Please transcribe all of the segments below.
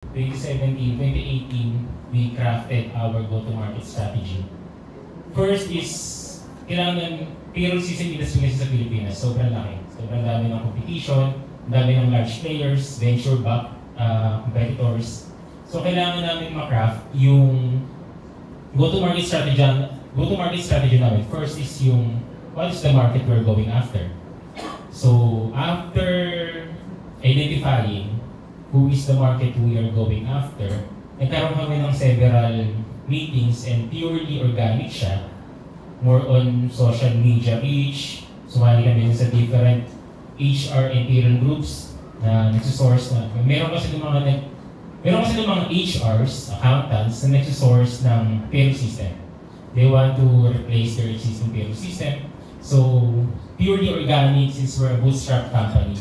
2017, 2018, we crafted our go-to-market strategy. First is, kailangan payroll system industry kasi sa Pilipinas, sobrang laki. Sobrang dami ng competition, dami ng large players, venture-backed competitors. So kailangan namin ma-craft yung go-to-market strategy namin. First is yung, what is the market we're going after? So after identifying who is the market we are going after, nagkaroon kami ng several meetings and purely organic siya. More on social media reach, sumali kami sa different HR and payroll groups na nagsisource na. Meron kasi ng mga HRs, accountants na nagsisource ng payroll system. They want to replace their existing payroll system. So, purely organic since we're a bootstrap company.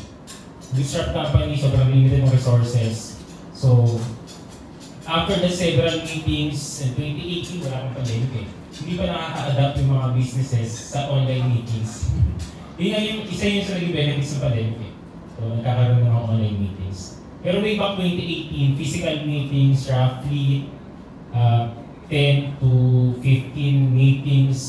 Bootstrap company, sobrang limited ng resources. So, after the several meetings in 2018, wala akong pandemic eh. Hindi pa nakaka-adapt yung mga businesses sa online meetings. Yun nga yung isa yung sa naging benefits ng pandemic eh. So, nagkakaroon ng mga online meetings. Pero way back 2018, physical meetings, roughly 10 to 15 meetings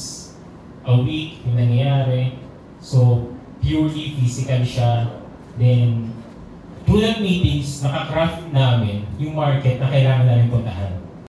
a week yung nangyayari. So, purely physical siya. Then, through that meetings, nakakraft namin yung market na kailangan namin puntahan.